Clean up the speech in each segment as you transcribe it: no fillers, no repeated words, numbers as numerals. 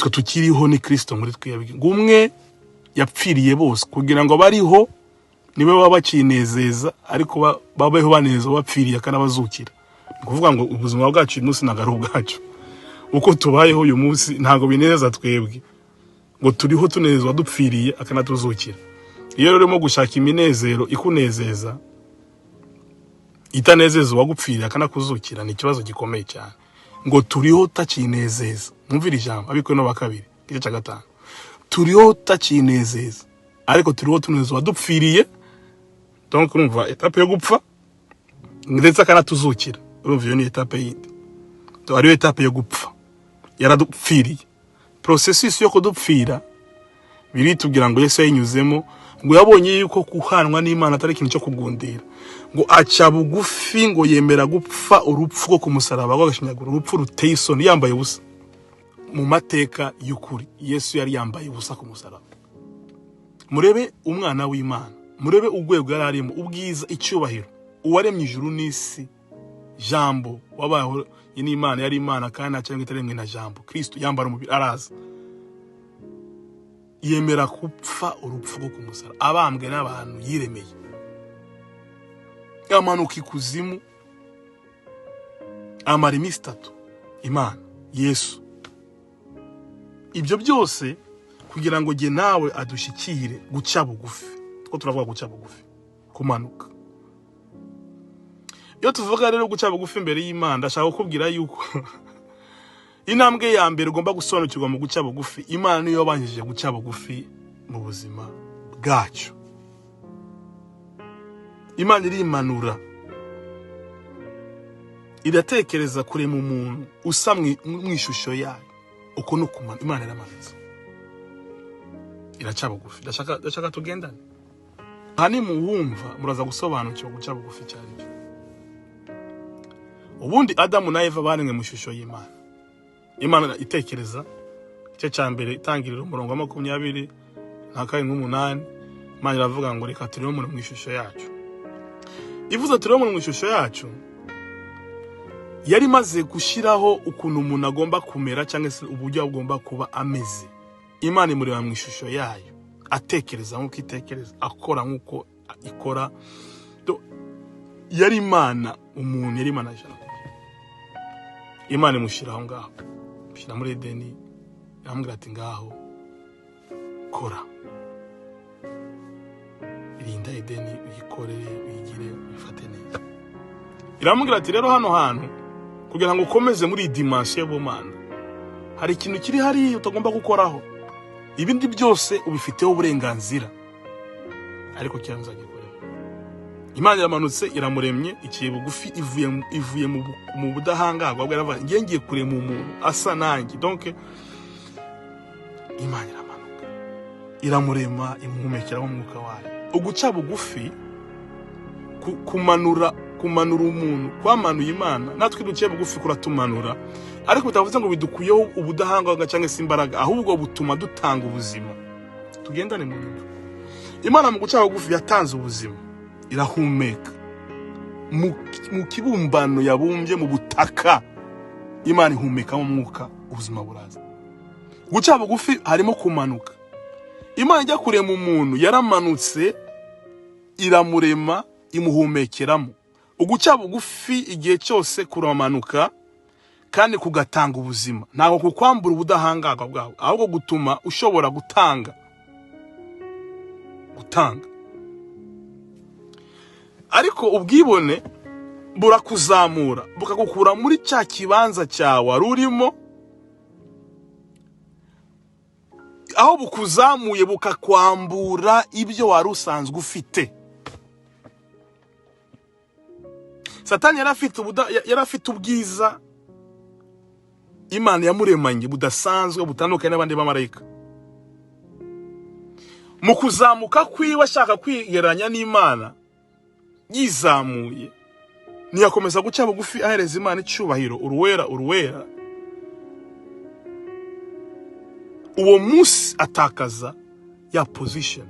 twe tukiriho ni Kristo muri twebwe. Ngumwe yapfiriye bose kugira ngo bariho nibe baba bakinezeza ariko babeho baneza bapfiriye akanabazukira. Kuvuga ngo ubuzima bwacu uyu munsi nagaru bwacu. Uko tubayeho uyu munsi ntago bineza twebwe. Ngo turiho tunezezwa dupfiriye akanatuzukira. Iyo rero urimo gushaka iminezero ikunezeza itanezeza wagupfiriye akanakuzukira ni ikibazo gikomeye cyane. Ngo turiho takinezeza. Mwumvira ijambo abiko no bakabiri gice cya 5. Turiho takinezeza ariko turiho tunezezwa dupfiriye. Donc urumva etape yo gupfa ndetse akanatuzukira. Urumva iyo ni etape yindi. To ariyo etape yo gupfa. Yaradupfiriye. Processus yo kudupfira biritubwira ngo Yesu yinyuzemo ngo yabonye yuko kuhanwa n'Imana atari ikintu cyo kugundira. Ngo aca bugufi ngo yemera gupfa urupfu rwo kumusaraba rw'agashinyaguro, urupfu ruteye isoni yambaye ubusa. Mu mateka y'ukuri Yesu yari yambaye ubusa ku musaraba. Murebe umwana w'Imana, murebe urwego yari arimo, ubwiza, icyubahiro, uwaremye ijuru n'isi, jambo wabaho ni Imana, yari Imana kandi cyangwa itaremwe na jambo. Kristo yambara umubiri araza yemera kupfa urupfu rwo kumusaraba, abambwe n'abantu yiremeye, amanuka ikuzimu, amara iminsi 3 Imana Yesu. Ibyo byose kugira ngo je nawe adushikire guca bugufi. Two turavuga guca bugufi, kumanuka. Iyo tuvuga rero guca bugufi imbere y'Imana, ndashaka kukubwira yuko intambwe ya mbere ugomba gusobanukirwa mu guca bugufi. Imana niyo yabanjije guca bugufi mu buzima bwacu. Imana irimanura, iratekereza kure mu muntu usa mwishusho yayo. Uko no kumana Imana iramanutse, iraca bugufi. Ndashaka tugendane hani muwumva muraza gusobanukirwa guca bugufi cyane. Ubundi Adamu na Eva baremwe mu shusho y'Imana. Imana itekereza igice cya mbere itangirira umurongo wa 20:8. Imana iravuga ngo reka turebe umuntu mu ishusho yacu. Ivuze turebe umuntu mu ishusho yacu, yari maze gushiraho ukuntu umuntu agomba kumera cyangwa se uburyo agomba kuba ameze. Imana imureba mu ishusho yayo, atekereza nk'uko itekereza, akora nk'uko ikora. Yari Imana, umuntu yari Imana cyane. Imana imushiraho ngaho, shira muri Edeni, iramubwira ati ngaho kora, irinda Edeni, uyikorere, uyigire, uyifate neza. Iramubwira ati rero hano hantu kugira ngo ukomeze muri dimension y'ubumana hari ikintu kiri hari utagomba gukoraho, ibindi byose ubifiteho uburenganzira, ariko cyanza gikorera. Imana yamanutse iramuremye, ikiye bugufi, ivuye mu budahangarwa bwo yaravuga ngiye kure mu muntu asa nanjye. Donc Imana iramanuka iramurema, imuhumekera mu mwuka wayo. Uguca bugufi, kumanura umuntu, kwamanuye Imana, natwe duciye bugufi kuratumanura, ariko bitavuze ngo bidukuyeho ubudahangarwa cyangwa se imbaraga, ahubwo butuma dutanga ubuzima. Tugendane mu bintu. Imana mu guca bugufi yatanze ubuzima, irahumeka mu kibumbano yabumbye mu butaka. Imana ihumeka mu mwuka, ubuzima buraza. Guca bugufi harimo kumanuka. Imana ijya kurema umuntu yaramanutse, iramurema, imuhumekeramo. Uguca bugufi igihe cyose kuramanuka kandi kugatanga ubuzima, ntago kukwambura ubudahangarwa bwawe, ahubwo gutuma ushobora gutanga. Ariko ubwibone burakuzamura, bukagukura muri cya kibanza cyawe warurimo, aho bukuzamuye bukakwambura ibyo wari usanzwe ufite. Satani yarafite ubwiza Imana yamuremanye budasanzwe, butandukanye n'abandi bamarayika. Mu kuzamuka kwiwe ashaka kwigeranya n'Imana, yizamuye niyakomeza guca bugufi, ahereza Imana icyubahiro, uruwera. Uwo munsi atakaza ya position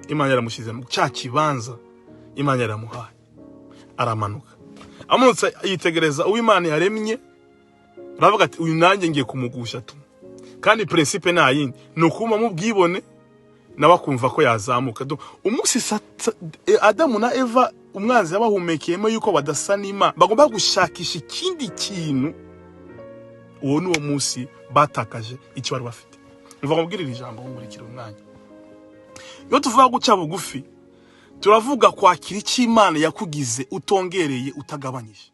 Imana yaramushyize mu cya kibanza Imana yaramuhaye, aramanuka. Amunutse yitegereza uwo Imana yaremye, aravuga ati uyu nanjye ngiye kumugusha tu. kandi principe nta yindi ni ukuma mu bwibone nawe akumva ko yazamuka. Umunsi Adamu na Eva umwanzi yabahumekeyemo yuko badasa n'Imana, bagomba gushakisha ikindi kintu, uwo ni uwo munsi batakaje icyo bari bafite. Mva nkubwirira ijambo nkurikira umwanya. Iyo tuvuga guca bugufi, turavuga kwakira icyo Imana yakugize utongereye utagabanyije.